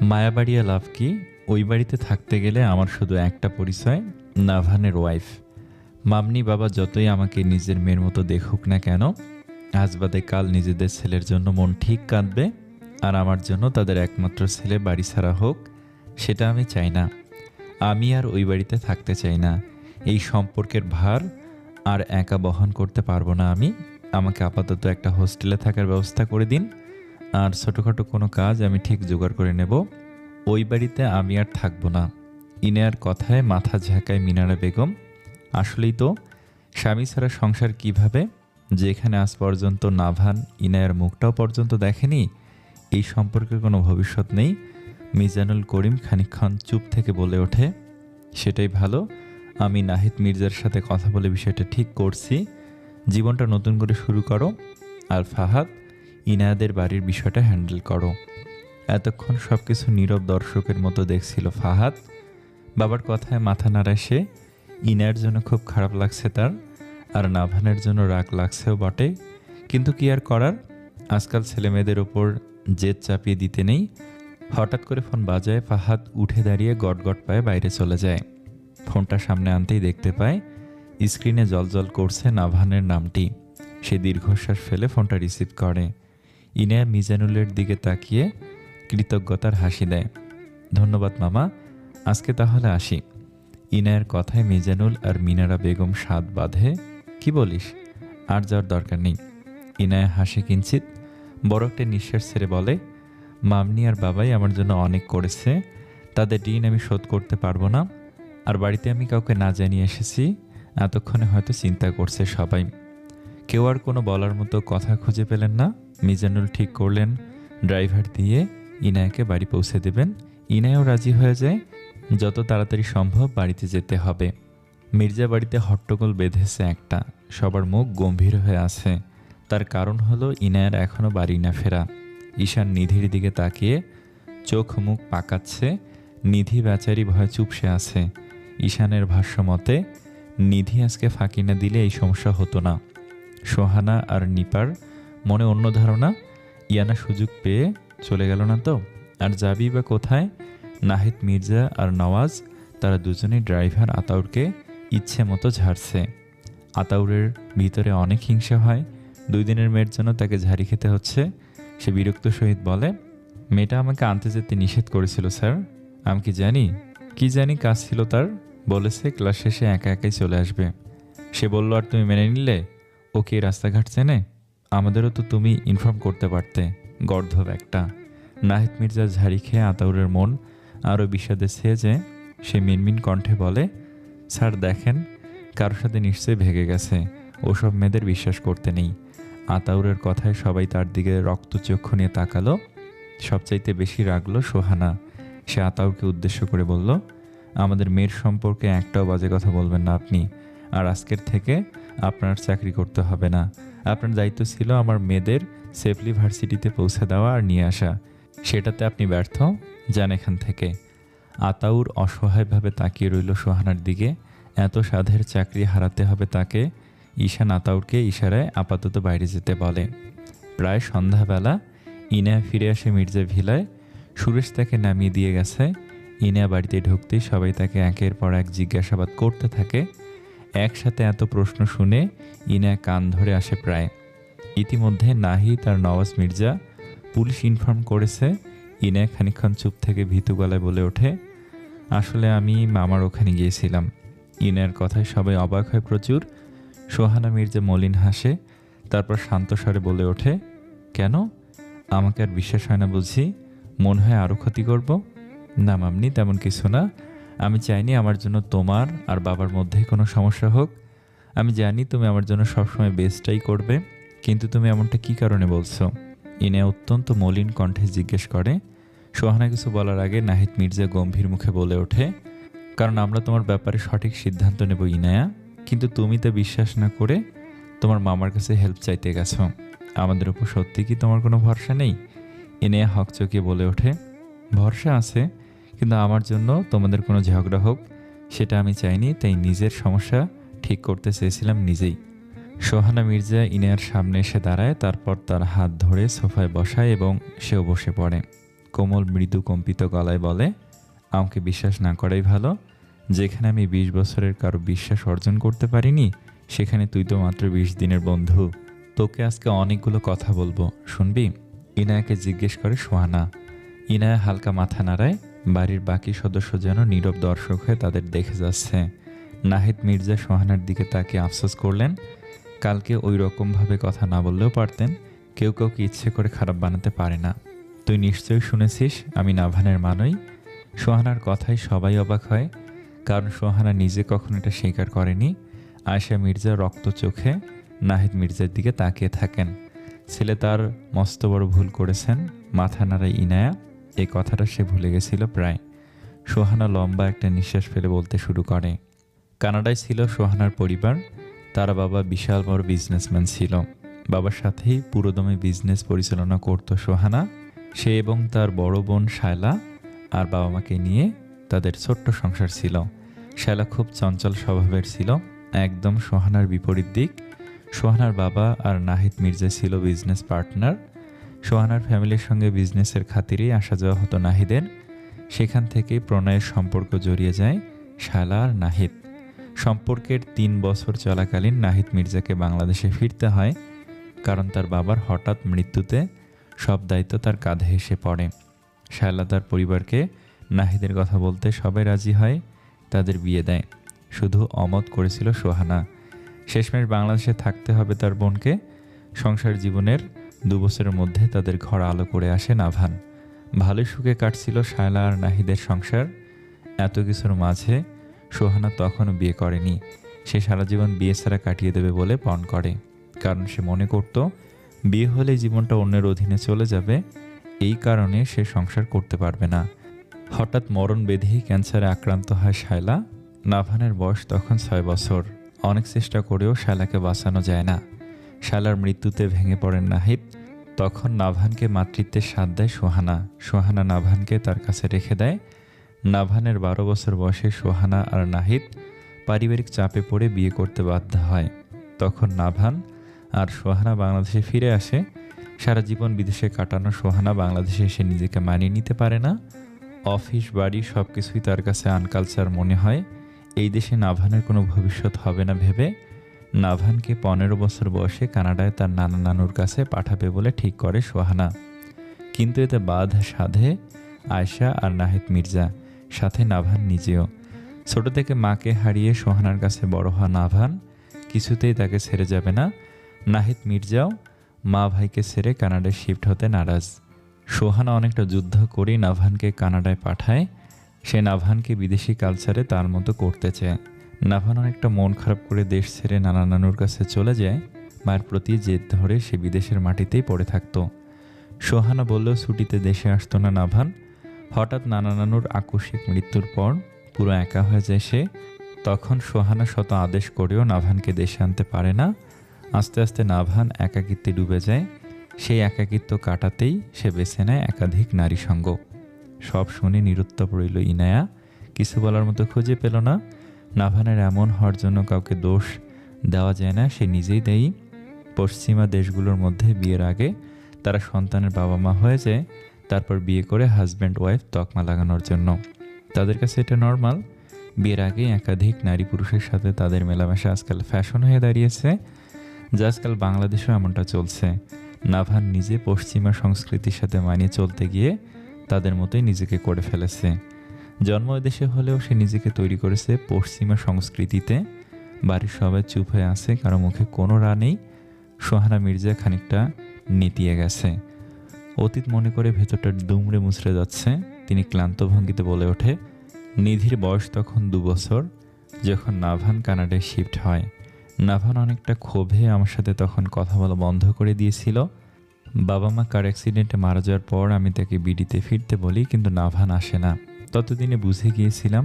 মায়াবাড়িয়া লাভ কি? ওই বাড়িতে থাকতে গেলে আমার শুধু একটা পরিচয়, নাভানের ওয়াইফ। মামনি বাবা যতই আমাকে নিজের মেয়ের মতো দেখুক না কেন, আজ বাদে কাল নিজেদের ছেলের জন্য মন ঠিক কাঁদবে। আর আমার জন্য তাদের একমাত্র ছেলে বাড়ি ছাড়া হোক, সেটা আমি চাই না। আমি আর ওই বাড়িতে থাকতে চাই না। এই সম্পর্কের ভার আর একা বহন করতে পারবো না আমি। আমাকে আপাতত একটা হোস্টেলে থাকার ব্যবস্থা করে দিন, আর ছোটোখাটো কোনো কাজ আমি ঠিক জোগাড় করে নেব। ওই বাড়িতে আমি আর থাকবো না। ইনায়ার কথায় মাথা ঝাঁকায় মিনারা বেগম। আসলেই তো, স্বামী ছাড়া সংসার কিভাবে? যেখানে আজ পর্যন্ত নাভান ইনায়ার মুখটাও পর্যন্ত দেখেনি, এই সম্পর্কের কোনো ভবিষ্যৎ নেই। মিজানুল করিম খানিকক্ষণ চুপ থেকে বলে ওঠে, সেটাই ভালো। আমি নাহিদ মির্জার সাথে কথা বলে বিষয়টা ঠিক করছি। জীবনটা নতুন করে শুরু করো। আর ফাহাদ, ইনায়াদের বাড়ির বিষয়টা হ্যান্ডেল করো। এতক্ষণ সবকিছু নীরব দর্শকের মতো দেখছিল ফাহাদ। বাবার কথায় মাথা নাড়ায় সে। ইনায়ের জন্য খুব খারাপ লাগছে তার, আর নাভানের জন্য রাগ লাগছেও বটে। কিন্তু কি আর করার, আজকাল ছেলে মেয়েদের ওপর জেদ চাপিয়ে দিতে নেই। হঠাৎ করে ফোন বাজায়। ফাহাদ উঠে দাঁড়িয়ে গটগট পায়ে বাইরে চলে যায়। ফোনটা সামনে আনতেই দেখতে পায় স্ক্রিনে জলজল করছে নাভানের নামটি। সে দীর্ঘশ্বাস ফেলে ফোনটা রিসিভ করে। ইনায়া মিজানুলের দিকে তাকিয়ে কৃতজ্ঞতার হাসি দেয়। ধন্যবাদ মামা, আজকে তাহলে আসি। ইনায়ের কথায় মিজানুল আর মিনারা বেগম সাদ বাঁধে। কি বলিস? আর যাওয়ার দরকার নেই। ইনায়া হাসে কিঞ্চিত, বড় একটা নিঃশ্বাস ছেড়ে বলে, মামনি আর বাবাই আমার জন্য অনেক করেছে, তাদের ঋণ আমি শোধ করতে পারবো না। আর বাড়িতে আমি কাউকে না জানিয়ে এসেছি। এতক্ষণে হয়তো চিন্তা করছে সবাই। কেউ আর কোনো বলার মতো কথা খুঁজে পেলেন না। মিজানুল ঠিক করলেন ড্রাইভার দিয়ে ইনায়াকে বাড়ি পৌঁছে দেবেন। ইনায়াও রাজি হয়ে যায়। যত তাড়াতাড়ি সম্ভব বাড়িতে যেতে হবে। মির্জা বাড়িতে হট্টগোল বেঁধেছে একটা। সবার মুখ গম্ভীর হয়ে আছে। তার কারণ হলো ইনায়ার এখনও বাড়ি না ফেরা। ঈশান নিধির দিকে তাকিয়ে চোখ মুখ পাকাচ্ছে। নিধি বেচারি ভয়ে চুপসে আছে। ঈশানের ভাষ্য মতে নিধি আজকে ফাঁকি না দিলে এই সমস্যা হতো না। সোহানা আর নিপার মনে অন্য ধারণা, ইয়ানা সুযোগ পেয়ে চলে গেল না তো, আর যাবি বা কোথায়? নাহিদ মির্জা আর নওয়াজ, তারা দুজনেই ড্রাইভার আতাউরকে ইচ্ছে মতো ঝাড়ছে। আতাউরের ভিতরে অনেক হিংসা হয়। 2 দিনের মেয়ের জন্য তাকে ঝাড়ি খেতে হচ্ছে। সে বিরক্ত সহিত বলে, মেয়েটা আমাকে আনতে যেতে নিষেধ করেছিল স্যার। আমি কি জানি? কি জানি কাজ ছিল তার। বলেছে ক্লাস শেষে একা একাই চলে আসবে। সে বলল আর তুমি মেনে নিলে? ও কি রাস্তাঘাট চেনে? আমাদেরও তো তুমি ইনফর্ম করতে পারতে। গর্ধব একটা। নাহিদ মির্জার ঝাড়ি খেয়ে আতাউরের মন আরও বিষাদে ছেয়ে সে মিনমিন কণ্ঠে বলে, স্যার দেখেন, কারোর সাথে নিশ্চয়ই ভেগে গেছে। ওসব মেয়েদের বিশ্বাস করতে নেই। আতাউরের কথায় সবাই তার দিকে রক্তচক্ষু নিয়ে তাকালো। সবচাইতে বেশি রাগলো সোহানা। সে আতাউরকে উদ্দেশ্য করে বলল, আমাদের মেয়ের সম্পর্কে একটাও বাজে কথা বলবেন না আপনি। আর আজকের থেকে আপনার চাকরি করতে হবে না। আপনার দায়িত্ব ছিল আমার মেয়েদের সেফলি ভার্সিটিতে পৌঁছে দেওয়া আর নিয়ে আসা। সেটাতে আপনি ব্যর্থ। যান এখান থেকে। আতাউর অসহায়ভাবে তাকিয়ে রইল সোহানার দিকে। এত সাধের চাকরি হারাতে হবে তাকে। ঈশান আতাউরকে ইশারায় আপাতত বাইরে যেতে বলে। প্রায় সন্ধ্যাবেলা ইনায়া ফিরে আসে মির্জা ভিলায়। সুরেশ তাকে নামিয়ে দিয়ে গেছে। ইনায়া বাড়িতে ঢুকতেই সবাই তাকে একের পর এক জিজ্ঞাসাবাদ করতে থাকে। একসাথে এত প্রশ্ন শুনে ইনায়া কান ধরে আসে প্রায়। ইতিমধ্যে নাহিদ আর নওয়াজ মির্জা পুলিশ ইনফর্ম করেছে। ইনায়া খানিকক্ষণ চুপ থেকে ভীতু গলায় বলে ওঠে, আসলে আমি মামার ওখানে গিয়েছিলাম। ইনায়ার কথায় সবাই অবাক হয় প্রচুর। সোহানা মির্জা মলিন হাসে, তারপর শান্ত স্বরে বলে ওঠে, কেন? আমাকে আর বিশ্বাস হয় না বুঝি? মনে হয় আরও ক্ষতি করব? না মামনি, তেমন কিছু না। আমি চাইনি আমার জন্য তোমার আর বাবার মধ্যে কোনো সমস্যা হোক। আমি জানি তুমি আমার জন্য সবসময় বেস্টটাই করবে, কিন্তু তুমি এমনটা কী কারণে বলছো? ইনায়া অত্যন্ত মলিন কণ্ঠে জিজ্ঞেস করে। সোহানা কিছু বলার আগে নাহিদ মির্জা গম্ভীর মুখে বলে ওঠে, কারণ আমরা তোমার ব্যাপারে সঠিক সিদ্ধান্ত নেব ইনায়া। কিন্তু তুমি তা বিশ্বাস না করে তোমার মামার কাছে হেল্প চাইতে গেছো। আমাদের উপর সত্যি কি তোমার কোনো ভরসা নেই? ইনায়া হকচকিয়ে বলে ওঠে, ভরসা আছে, কিন্তু আমার জন্য তোমাদের কোনো ঝগড়া হোক সেটা আমি চাইনি। তাই নিজের সমস্যা ঠিক করতে চেয়েছিলাম নিজেই। সোহানা মির্জা ইনায়ার সামনে এসে দাঁড়ায়, তারপর তার হাত ধরে সোফায় বসায় এবং সেও বসে পড়ে। কোমল মৃদু কম্পিত গলায় বলে, আমাকে বিশ্বাস না করাই ভালো। যেখানে আমি 20 বছরের কারো বিশ্বাস অর্জন করতে পারিনি, সেখানে তুই তো মাত্র 20 দিনের বন্ধু। তোকে আজকে অনেকগুলো কথা বলবো, শুনবি? ইনায়াকে জিজ্ঞেস করে সোহানা। ইনায়া হালকা মাথা নাড়ায়। বাড়ির বাকি সদস্য যেন নীরব দর্শক হয়ে তাদের দেখে যাচ্ছে। নাহিদ মির্জা সোহানার দিকে তাকিয়ে আফসোস করলেন, কালকে ওই রকমভাবে কথা না বললেও পারতেন। কেউ কাউকে ইচ্ছে করে খারাপ বানাতে পারে না। তুই নিশ্চয়ই শুনেছিস আমি নাভানের মা নই। সোহানার কথায় সবাই অবাক হয়, কারণ সোহানা নিজে কখনো এটা স্বীকার করেনি। আয়েশা মির্জা রক্ত চোখে নাহিদ মির্জার দিকে তাকিয়ে থাকেন। ছেলে তার মস্ত বড় ভুল করেছেন। মাথা নাড়ায় ইনায়া। এই কথাটা সে ভুলে গেছিল প্রায়। সোহানা লম্বা একটা নিঃশ্বাস ফেলে বলতে শুরু করে, কানাডায় ছিল সোহানার পরিবার। তার বাবা বিশাল বড় বিজনেসম্যান ছিল। বাবার সাথেই পুরোদমে বিজনেস পরিচালনা করত সোহানা। সে এবং তার বড় বোন শায়লা আর বাবা মাকে নিয়ে তাদের ছোট্ট সংসার ছিল। শায়লা খুব চঞ্চল স্বভাবের ছিল, একদম সোহানার বিপরীত দিক। সোহানার বাবা আর নাহিদ মির্জা ছিল বিজনেস পার্টনার। সোহানার ফ্যামিলির সঙ্গে বিজনেসের খাতিরেই আসা যাওয়া হতো নাহিদের। সেখান থেকেই প্রণয়ের সম্পর্ক জড়িয়ে যায় শায়লা আর নাহিদ। সম্পর্কের 3 বছর চলাকালীন নাহিদ মির্জাকে বাংলাদেশে ফিরতে হয়, কারণ তার বাবার হঠাৎ মৃত্যুতে সব দায়িত্ব তার কাঁধে এসে পড়ে। শায়লা তার পরিবারকে নাহিদের কথা বলতে সবাই রাজি হয়, তাদের বিয়ে দেয়। শুধু অমত করেছিল সোহানা। শেষমেশ বাংলাদেশে থাকতে হবে তার বোনকে। সংসার জীবনের 2 বছরের মধ্যে তাদের ঘর আলো করে আসে নাভান। ভালোই সুখে কাটছিল শায়লা আর নাহিদের সংসার। এত কিছুর মাঝে সোহানা তখনও বিয়ে করেনি। সে সারা জীবন বিয়ে ছাড়া কাটিয়ে দেবে বলে পণ করে, কারণ সে মনে করত বিয়ে হলে জীবনটা অন্যের অধীনে চলে যাবে। এই কারণে সে সংসার করতে পারবে না। হঠাৎ মরণ বেধেই ক্যান্সারে আক্রান্ত হয় শায়লা। নাভানের বয়স তখন 6 বছর। অনেক চেষ্টা করেও শায়লাকে বাঁচানো যায় না। শায়লার মৃত্যুতে ভেঙে পড়েন নাহিদ। তখন নাভানকে মাতৃত্বের স্বাদ দেয় সোহানা। সোহানা নাভানকে তার কাছে রেখে দেয়। নাভানের 12 বছর বয়সে সোহানা আর নাহিদ পারিবারিক চাপে পড়ে বিয়ে করতে বাধ্য হয়। তখন নাভান আর সোহানা বাংলাদেশে ফিরে আসে। সারা জীবন বিদেশে কাটানো সোহানা বাংলাদেশে এসে নিজেকে মানিয়ে নিতে পারে না। অফিস বাড়ি সব কিছুই তার কাছে আনকালচার মনে হয়। এই দেশে নাভানের কোনো ভবিষ্যৎ হবে না ভেবে নাভানকে 15 বছর বয়সে কানাডায় তার নানা নানুর কাছে পাঠাবে বলে ঠিক করে সোহানা। কিন্তু এতে বাধা সাধে আয়েশা আর নাহিদ মির্জা, সাথে নাভান নিজেও। ছোট থেকে মাকে হারিয়ে সোহানার কাছে বড় হওয়া নাভান কিছুতেই তাকে ছেড়ে যাবে না। নাহিদ মির্জাও মা ভাইকে ছেড়ে কানাডায় শিফট হতে নারাজ। সোহানা অনেকটা যুদ্ধ করেই নাভানকে কানাডায় পাঠায়। সে নাভানকে বিদেশি কালচারে তার মতো করতে চায়। নাভান অনেকটা মন খারাপ করে দেশ ছেড়ে নানা নানুর কাছে চলে যায়। মায়ের প্রতি জেদ ধরে সে বিদেশের মাটিতেই পড়ে থাকত। সোহানা বললেও ছুটিতে দেশে আসতো না নাভান। হঠাৎ নানা নানুর আকস্মিক মৃত্যুর পর পুরো একা হয়ে যায় সে। তখন সোহানা শত আদেশ করেও নাভানকে দেশে আনতে পারে না। আস্তে আস্তে নাভান একাকিত্বে ডুবে যায়। সেই একাকিত্ব কাটাতেই সে বেছে নেয় একাধিক নারী সঙ্গ। সব শুনে নিরুত্তর রইল ইনায়া। কিছু বলার মতো খুঁজে পেল না। নাভানের এমন হওয়ার জন্য কাউকে দোষ দেওয়া যায় না, সে নিজেই দায়ী। পশ্চিমা দেশগুলোর মধ্যে বিয়ের আগে তারা সন্তানের বাবা মা হয়ে যায়, তারপর বিয়ে করে হাজব্যান্ড ওয়াইফ তকমা লাগানোর জন্য। তাদের কাছে এটা নর্মাল। বিয়ের আগে একাধিক নারী পুরুষের সাথে তাদের মেলামেশা আজকাল ফ্যাশন হয়ে দাঁড়িয়েছে, যা আজকাল বাংলাদেশেও এমনটা চলছে। নাভান নিজে পশ্চিমা সংস্কৃতির সাথে মানিয়ে চলতে গিয়ে তাদের মতোই নিজেকে করে ফেলেছে। জন্ম দেশে হলেও সে নিজেকে তৈরি করেছে পশ্চিমা সংস্কৃতিতে। বাড়ির সবাই চুপ হয়ে আছে, কারো মুখে কোনো রা নেই। সোহানা মির্জা খানিকটা নেতিয়ে গেছে। অতীত মনে করে ভেতরটা দুমড়ে মুচড়ে যাচ্ছে। তিনি ক্লান্ত ভঙ্গিতে বলে ওঠে, নিধির বয়স তখন 2 বছর যখন নাভান কানাডায় শিফট হয়। নাভান অনেকটা ক্ষোভে আমার সাথে তখন কথা বলা বন্ধ করে দিয়েছিল। বাবা মা কার অ্যাক্সিডেন্টে মারা যাওয়ার পর আমি তাকে বিডিতে ফিরতে বলি, কিন্তু নাভান আসে না। ততদিনে বুঝে গিয়েছিলাম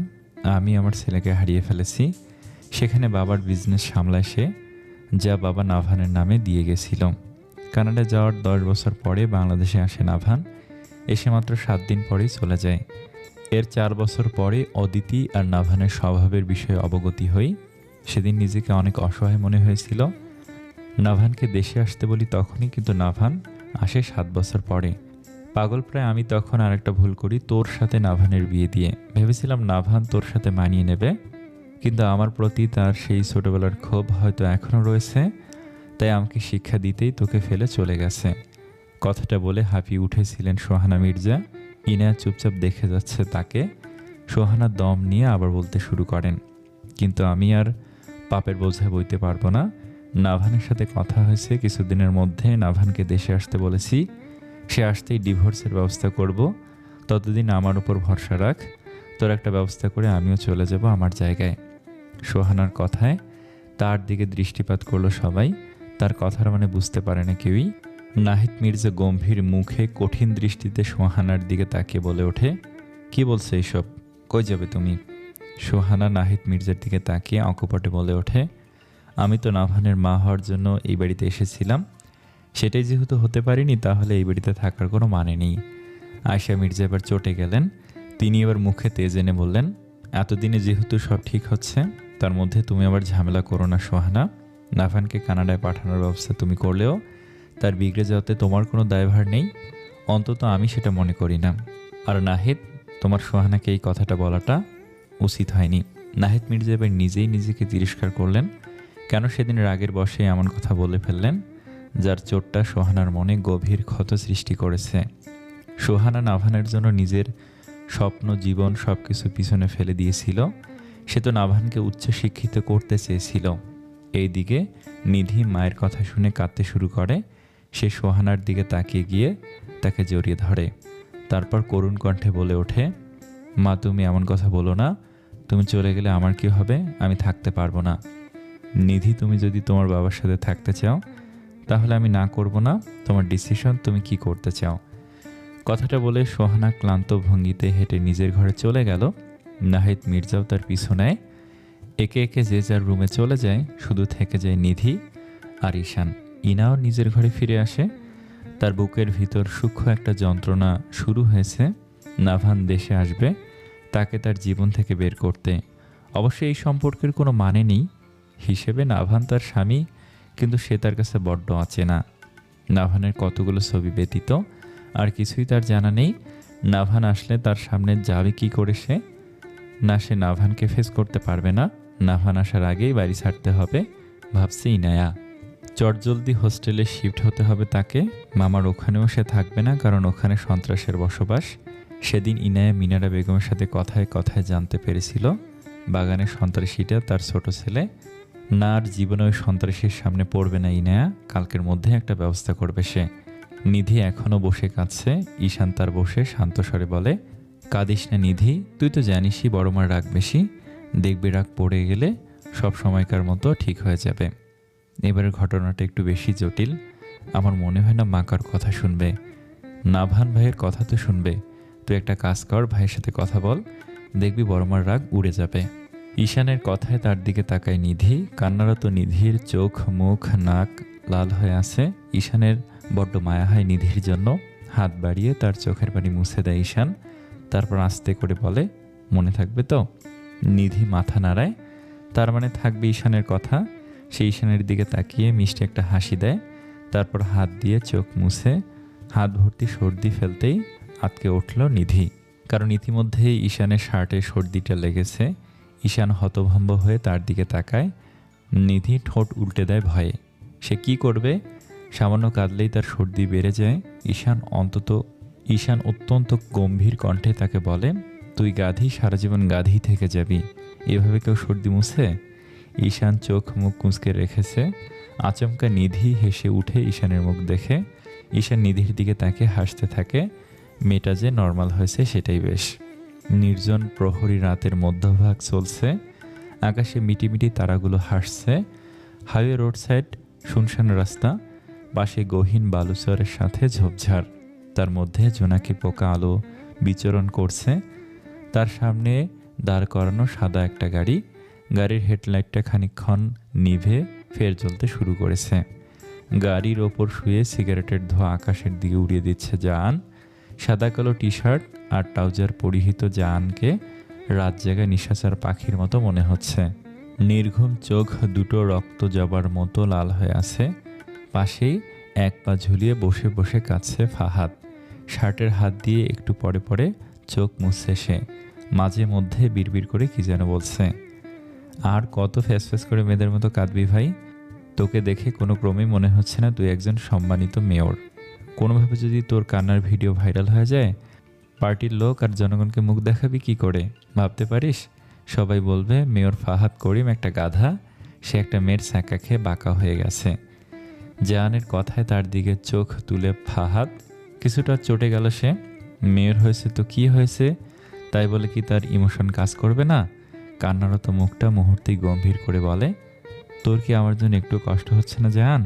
আমি আমার ছেলেকে হারিয়ে ফেলেছি। সেখানে বাবার বিজনেস সামলায় সে, যা বাবা নাভানের নামে দিয়ে গেছিল। কানাডায় যাওয়ার 10 বছর পরে বাংলাদেশে আসে নাভান। এসে মাত্র 7 দিন পরেই চলে যায়। এর 4 বছর পরে অদিতি আর নাভানের স্বভাবের বিষয়ে অবগতি হই। সেদিন নিজেকে অনেক অসহায় মনে হয়েছিল। নাভানকে দেশে আসতে বলি তখনই, কিন্তু নাভান আসে 7 বছর পরে। পাগল প্রায় আমি তখন আরেকটা ভুল করি, তোর সাথে নাভানের বিয়ে দিয়ে। ভেবেছিলাম নাভান তোর সাথে মানিয়ে নেবে, কিন্তু আমার প্রতি তার সেই ছোটবেলার ক্ষোভ হয়তো এখনও রয়েছে, তাই আমাকে শিক্ষা দিতেই তোকে ফেলে চলে গেছে। কথাটা বলে হাঁপিয়ে উঠেছিলেন সোহানা মির্জা। ইনায়া চুপচাপ দেখে যাচ্ছে তাকে। সোহানা দম নিয়ে আবার বলতে শুরু করেন, কিন্তু আমি আর পাপের বোঝা বইতে পারবো না। নাভানের সাথে কথা হয়েছে, কিছুদিনের মধ্যে নাভানকে দেশে আসতে বলেছি। সে আসতেই ডিভোর্সের ব্যবস্থা করব। ততদিন আমার উপর ভরসা রাখ, তোর একটা ব্যবস্থা করে আমিও চলে যাব আমার জায়গায়। সোহানার কথায় তার দিকে দৃষ্টিপাত করলো সবাই। তার কথার মানে বুঝতে পারে না কেউই। নাহিদ মির্জা গম্ভীর মুখে কঠিন দৃষ্টিতে সোহানার দিকে তাকিয়ে বলে ওঠে, কি বলছে এইসব? কই যাবে তুমি? সোহানা নাহিদ মির্জার দিকে তাকিয়ে অকপটে বলে ওঠে, আমি তো নাভানের মা হওয়ার জন্য এই বাড়িতে এসেছিলাম। সেটাই যেহেতু হতে পারিনি, তাহলে এই বাড়িতে থাকার কোনো মানে নেই। আয়শা মির্জা এবার চটে গেলেন। তিনি এবার মুখে তেজ এনে বললেন, এতদিনে যেহেতু সব ঠিক হচ্ছে, তার মধ্যে তুমি আবার ঝামেলা করো না সোহানা। নাভানকে কানাডায় পাঠানোর ব্যবস্থা তুমি করলেও তার বিগড়ে যাওয়াতে তোমার কোনো দায়ভার নেই, অন্তত আমি সেটা মনে করি না। আর নাহিদ, তোমার সোহানাকে এই কথাটা বলাটা উচিত হয়নি। নাহিদ মির্জা এবার নিজেই নিজেকে তিরস্কার করলেন। কেন সেদিন রাগের বশে এমন কথা বলে ফেললেন, যার চোটটা সোহানার মনে গভীর ক্ষত সৃষ্টি করেছে। সোহানা নাভানের জন্য নিজের স্বপ্ন, জীবন সব কিছু পিছনে ফেলে দিয়েছিল। সে তো নাভানকে উচ্চশিক্ষিত করতে চেয়েছিল। এইদিকে নিধি মায়ের কথা শুনে কাঁদতে শুরু করে। সে সোহানার দিকে তাকিয়ে গিয়ে তাকে জড়িয়ে ধরে। তারপর করুণ কণ্ঠে বলে ওঠে, মা তুমি এমন কথা বলো না। তুমি চলে গেলে আমার কি হবে? আমি থাকতে পারবো না। নিধি, তুমি যদি তোমার বাবার সাথে থাকতে চাও তাহলে আমি না করব না। তোমার ডিসিশন, তুমি কি করতে চাও। কথাটা বলে সোহানা ক্লান্ত ভঙ্গিতে হেঁটে নিজের ঘরে চলে গেল। নাহিদ মির্জাও তার পিছু নেয়। একে একে যে যার রুমে চলে যায়, শুধু থেকে যায় নিধি আর ঈশান। ইনাও নিজের ঘরে ফিরে আসে। তার বুকের ভিতর সূক্ষ্ম একটা যন্ত্রণা শুরু হয়েছে। নাভান দেশে আসবে, তাকে তার জীবন থেকে বের করতে। অবশ্য এই সম্পর্কের কোনো মানে নেই। হিসেবে নাভান তার স্বামী, কিন্তু সে তার কাছে বড্ড অচেনা। নাভানের কতগুলো ছবি ব্যতীত আর কিছুই তার জানা নেই। নাভান আসলে তার সামনে যাবে কি করে সে? না, সে নাভানকে ফেস করতে পারবে না। নাভান আসার আগেই বাড়ি ছাড়তে হবে, ভাবছে ইনায়া। চটজলদি হোস্টেলে শিফট হতে হবে তাকে। মামার ওখানেও সে থাকবে না, কারণ ওখানে সন্ত্রাসের বসবাস। সেদিন ইনায়া মিনারা বেগমের সাথে কথায় কথায় জানতে পেরেছিল বাগানের সন্ত্রাসীটা তার ছোট ছেলে। না, আর জীবনে ওই সন্ত্রাসীর সামনে পড়বে না ইনায়া। কালকের মধ্যে একটা ব্যবস্থা করবে সে। নিধি এখনও বসে কাঁদছে। ঈশান তার বসে শান্ত স্বরে বলে, কাঁদিস না নিধি, তুই তো জানিসই বড় মার রাগ বেশি। দেখবি রাগ পড়ে গেলে সব সময়কার মতো ঠিক হয়ে যাবে। এবারের ঘটনাটা একটু বেশি জটিল। আমার মনে হয় না মা কার কথা শুনবে। নাভান ভাইয়ের কথা তো শুনবে। তুই একটা কাজ কর, ভাইয়ের সাথে কথা বল, দেখবি বড় মার রাগ উড়ে যাবে। ঈশানের কথায় তার দিকে তাকায় নিধি। কান্নারত নিধির চোখ, মুখ, নাক লাল হয়ে আছে। ঈশানের বড্ড মায়া হয় নিধির জন্য। হাত বাড়িয়ে তার চোখের পানি মুছে দেয় ঈশান। তারপর আস্তে করে বলে, মনে থাকবে তো? নিধি মাথা নাড়ায়। তার মানে থাকবে ঈশানের কথা। সে ঈশানের দিকে তাকিয়ে মিষ্টি একটা হাসি দেয়। তারপর হাত দিয়ে চোখ মুছে হাত ভর্তি সর্দি ফেলতেই আটকে উঠল নিধি। কারণ ইতিমধ্যেই ঈশানের শার্টে সর্দিটা লেগেছে। ঈশান হতভম্ব হয়ে তার দিকে তাকায়। নিধি ঠোঁট উল্টে দেয় ভয়ে। সে কি করবে? সামান্য কাঁদলেই তার সর্দি বেড়ে যায়। ঈশান অত্যন্ত গম্ভীর কণ্ঠে তাকে বলে, তুই গাধি, সারা জীবন গাধি থেকে যাবি। এভাবে কেউ সর্দি মুছে? ঈশান চোখ মুখ কুঁচকে রেখেছে। আচমকা নিধি হেসে উঠে ঈশানের মুখ দেখে। ঈশান নিধির দিকে তাকে হাসতে থাকে। মেয়েটা যে নর্মাল হয়েছে সেটাই বেশ। নির্জন প্রহরী রাতের মধ্যভাগ চলছে। আকাশে মিটিমিটি তারাগুলো হাসছে। হাইওয়ে রোড সাইড শুনশান রাস্তা, পাশে গহীন বালুচরের সাথে ঝোপঝাড়। তার মধ্যে জোনাকি পোকা আলো বিচরণ করছে। তার সামনে দাঁড় করানো সাদা একটা গাড়ি। গাড়ির হেডলাইটটা খানিকক্ষণ নিভে ফের জ্বলতে শুরু করেছে। গাড়ির ওপর শুয়ে সিগারেটের ধোঁয়া আকাশের দিকে উড়িয়ে দিচ্ছে জাহান। সাদা কালো টি শার্ট আর ট্রাউজার পরিহিত জাহানকে রাত জাগা নিশাচার পাখির মতো মনে হচ্ছে। নির্ঘুম চোখ দুটো রক্ত জবার মতো লাল হয়ে আছে। পাশেই এক পা ঝুলিয়ে বসে বসে কাঁদছে ফাহাদ। শার্টের হাত দিয়ে একটু পরে পরে চোখ মুছছে সে। মাঝে মধ্যে বিড়বিড় করে কি যেন বলছে। আর কত ফ্যাস করে মেয়েদের মতো কাঁদবি ভাই? তোকে দেখে কোনো ক্রমেই মনে হচ্ছে না তুই একজন সম্মানিত মেয়র। কোনোভাবে যদি তোর কান্নার ভিডিও ভাইরাল হয়ে যায়, পার্টির লোক আর জনগণকে মুখ দেখাবি কি করে ভাবতে পারিস? সবাই বলবে মেয়র ফাহাদ করিম একটা গাধা, সে একটা মেয়ের ছ্যাঁকা খেয়ে বাঁকা হয়ে গেছে। জাহানের কথায় তার দিকে চোখ তুলে ফাহাদ কিছুটা চটে গেল সে। মেয়র হয়েছে তো কি হয়েছে, তাই বলে কি তার ইমোশন কাজ করবে না? কান্নারত মুখটা মুহূর্তেই গম্ভীর করে বলে, তোর কি আমার জন্য একটু কষ্ট হচ্ছে না জাহান?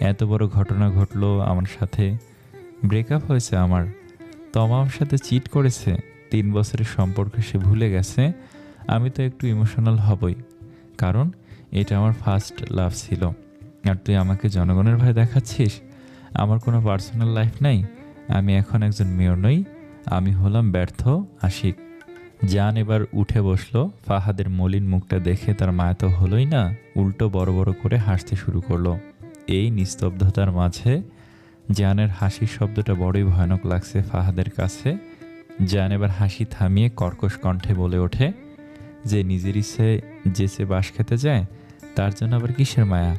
এত বড় ঘটনা ঘটলো আমার সাথে, ব্রেকআপ হয়েছে আমার, তমা আমার সাথে চিট করেছে, 3 বছরের সম্পর্ক সে ভুলে গেছে। আমি তো একটু ইমোশনাল হবই, কারণ এটা আমার ফার্স্ট লাভ ছিল। আর তুই আমাকে জনগণের ভয় দেখাচ্ছিস? আমার কোনো পার্সোনাল লাইফ নাই। আমি এখন একজন মেয়র নই, আমি হলাম ব্যর্থ আশিক। জান এবার উঠে বসলো। ফাহাদের মলিন মুখটা দেখে তার মায়া তো হলোই না, উল্টো বড় বড় করে হাসতে শুরু করলো। এই নিস্তব্ধতার মাঝে জানের হাসির শব্দটা বড়ই ভয়ানক লাগছে ফাহাদের কাছে। জান এবার হাসি থামিয়ে কর্কশ কণ্ঠে বলে ওঠে, যে নিজের ইচ্ছে যেচে বাঁশ খেতে যায় তার জন্য আবার কিসের মায়া?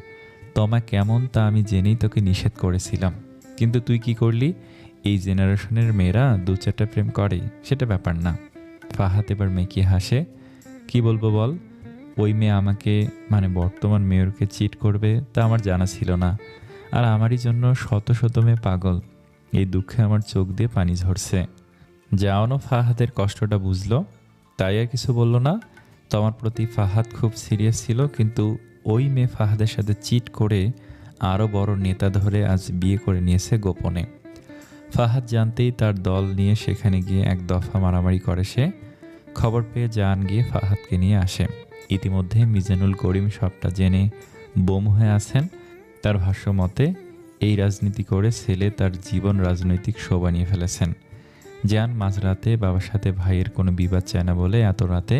তমা কেমন তা আমি জেনেই তোকে নিষেধ করেছিলাম, কিন্তু তুই কি করলি? এই জেনারেশনের মেয়েরা 2-4টা প্রেম করে, সেটা ব্যাপার না। ফাহাদ এবার মেকি হাসে। কি বলবো বল? ওই মেয়ে আমাকে, মানে বর্তমান মেয়রকে চিট করবে তা আমার জানা ছিল না। আর আমারই জন্য শত শত মেয়ে পাগল। এই দুঃখে আমার চোখ দিয়ে পানি ঝরছে। জাওয়ানও ফাহাদের কষ্টটা বুঝলো, তাই আর কিছু বলল না। তোমার প্রতি ফাহাদ খুব সিরিয়াস ছিল, কিন্তু ওই মেয়ে ফাহাদের সাথে চিট করে আরও বড় নেতা ধরে আজ বিয়ে করে নিয়েছে গোপনে। ফাহাদ জানতেই তার দল নিয়ে সেখানে গিয়ে এক দফা মারামারি করে সে। খবর পেয়ে জান গিয়ে ফাহাদকে নিয়ে আসে। ইতিমধ্যে মিজানুল করিম সবটা জেনে বোম হয়ে আছেন। তার ভাষ্য মতে এই রাজনীতি করে ছেলে তার জীবন রাজনৈতিক শো বানিয়ে ফেলেছেন। জান মাঝরাতে বাবার সাথে ভাইয়ের কোনো বিবাদ চায় না বলে এত রাতে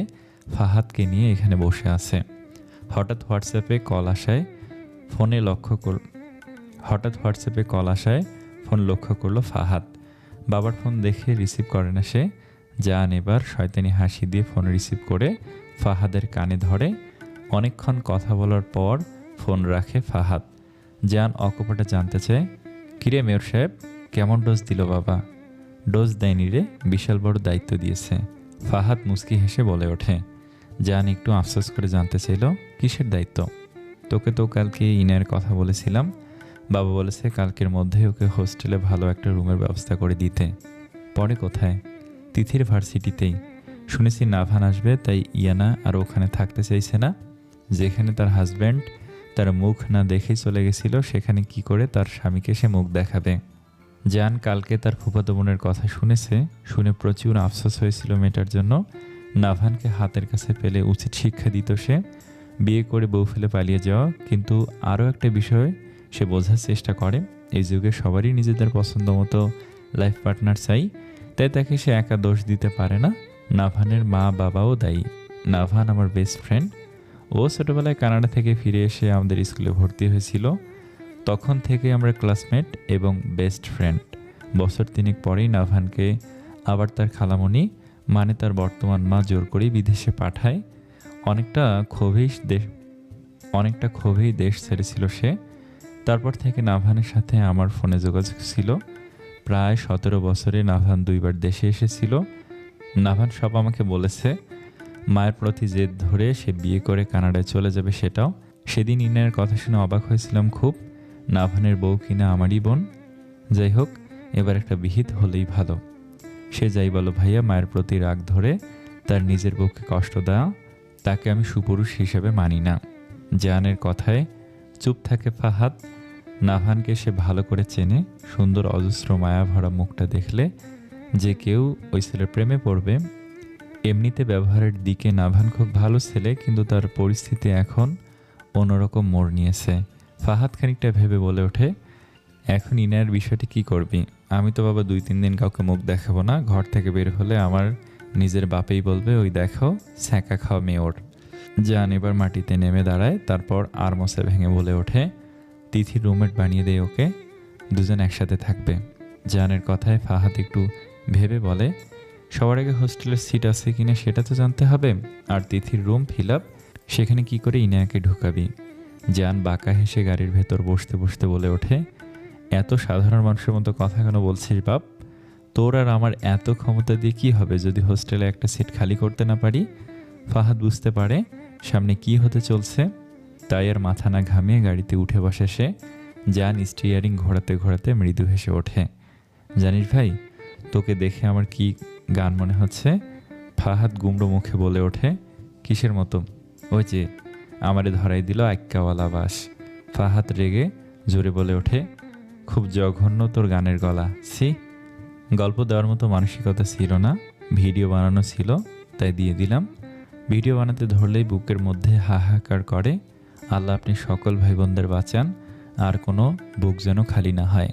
ফাহাদকে নিয়ে এখানে বসে আছে। হঠাৎ হোয়াটসঅ্যাপে কল আসায় ফোন লক্ষ্য করলো ফাহাদ। বাবার ফোন দেখে রিসিভ করে না সে। জান এবার শয়তানি হাসি দিয়ে ফোন রিসিভ করে ফাহাদের কানে ধরে। অনেকক্ষণ কথা বলার পর ফোন রাখে ফাহাদ। জান অকপটে জানতে চায়, কিরে মেয়র সাহেব, কেমন ডোজ দিল বাবা? ডোজ দেয়নি রে, বিশাল বড় দায়িত্ব দিয়েছে। ফাহাদ মুচকি হেসে বলে ওঠে। জান একটু আফসোস করে জানতে চাইল, কিসের দায়িত্ব? তোকে তো কালকে ইনার কথা বলেছিলাম, বাবা বলেছে কালকের মধ্যে ওকে হোস্টেলে ভালো একটা রুমের ব্যবস্থা করে দিতে। পরে কোথায়? তিথির ভার্সিটিতেই। শুনেছি নাভান আসবে, তাই ইয়ানা আর ওখানে থাকতে চাইছে না। যেখানে তার হাজব্যান্ড তার মুখ না দেখেই চলে গেছিল, সেখানে কি করে তার স্বামীকে সে মুখ দেখাবে? জান কালকে তার ফুফাতো বোনের কথা শুনে প্রচুর আফসোস হয়েছিল মেয়েটার জন্য। নাভানকে হাতের কাছে পেলে উচিত শিক্ষা দিত সে। বিয়ে করে বউ ফেলে পালিয়ে যাওয়া, কিন্তু আরও একটা বিষয় সে বোঝার চেষ্টা করে, এই যুগে সবারই নিজেদের পছন্দ মতো লাইফ পার্টনার চাই, তাই তাকে সে একা দোষ দিতে পারে না। নাভানের মা বাবাও দায়ী। নাভান আমার বেস্ট ফ্রেন্ড। ও ছোটোবেলায় কানাডা থেকে ফিরে এসে আমাদের স্কুলে ভর্তি হয়েছিল। তখন থেকে আমরা ক্লাসমেট এবং বেস্ট ফ্রেন্ড। বছর 3 পরেই নাভানকে আবার তার খালামণি, মানে তার বর্তমান মা, জোর করেই বিদেশে পাঠায়। অনেকটা ক্ষোভেই দেশ ছেড়েছিল সে। তারপর থেকে নাভানের সাথে আমার ফোনে যোগাযোগ ছিল। প্রায় 17 বছরে নাভান 2বার দেশে এসেছিল। নাভান সব আমাকে বলেছে। মায়ের প্রতি জেদ ধরে সে বিয়ে করে কানাডায় চলে যাবে সেটাও। সেদিন ইনার কথা শুনে অবাক হয়েছিলাম খুব। নাভানের বউ কিনা আমারই বোন। যাই হোক, এবার একটা বিহিত হলেই ভালো। সে যাই বলো ভাইয়া, মায়ের প্রতি রাগ ধরে তার নিজের বউকে কষ্ট দেওয়া, তাকে আমি সুপুরুষ হিসেবে মানি না। জানের কথায় চুপ থাকে ফাহাদ। নাভানকে সে ভালো করে চেনে। সুন্দর অজস্র মায়া ভরা মুখটা দেখলে যে কেউ ওই ছেলের প্রেমে পড়বে। এমনিতে ব্যবহারের দিকে নাভান খুব ভালো ছেলে, কিন্তু তার পরিস্থিতি এখন অন্যরকম মোড় নিয়েছে। ফাহাদ খানিকটা ভেবে বলে ওঠে, এখন ইনার বিষয়টি কি করবি? আমি তো বাবা 2-3 দিন কাউকে মুখ দেখাবো না। ঘর থেকে বের হলে আমার নিজের বাপেই বলবে, ওই দেখো ছ্যাঁকা খাওয়া মেয়র। জান এবার মাটিতে নেমে দাঁড়ায়, তারপর আড়মোছে ভেঙে বলে ওঠে, তিথির রুমমেট বানিয়ে দেয় ওকে, দুজন একসাথে থাকবে। জানের কথায় ফাহাদ একটু ভেবে বলে, সবার আগে হোস্টেলের সিট আছে কিনা সেটা তো জানতে হবে। আর তিথির রুম ফিল আপ, সেখানে কি করে ইনায়াকে ঢুকাবি? জান বাঁকা হেসে গাড়ির ভেতর বসতে বসতে বলে ওঠে, এত সাধারণ মানুষের মতো কথা কেন বলছিস বাপ? তোর আর আমার এত ক্ষমতা দিয়ে কি হবে যদি হোস্টেলে একটা সিট খালি করতে না পারি? ফাহাদ বুঝতে পারে সামনে কি হতে চলছে, তাই আর মাথা না ঘামিয়ে গাড়িতে উঠে বসে সে। জান স্টিয়ারিং ঘোরাতে ঘোরাতে মৃদু হেসে ওঠে, জানিস ভাই, তোকে দেখে আমার কি গান মনে হচ্ছে? ফাহাদ গুমড়ো মুখে বলে ওঠে, কিসের মতো? ওই যে আমারে ধরাই দিল আক্কাওয়ালা বাস। ফাহাদ রেগে জোরে বলে ওঠে, খুব জঘন্য তোর গানের গলা, সি। গল্প দেওয়ার মতো মানসিকতা ছিল না, ভিডিও বানানো ছিল, তাই দিয়ে দিলাম। ভিডিও বানাতে ধরলেই বুকের মধ্যে হাহাকার করে। আল্লাহ আপনি সকল ভাই বোনদের বাঁচান, আর কোনো বুক যেন খালি না হয়।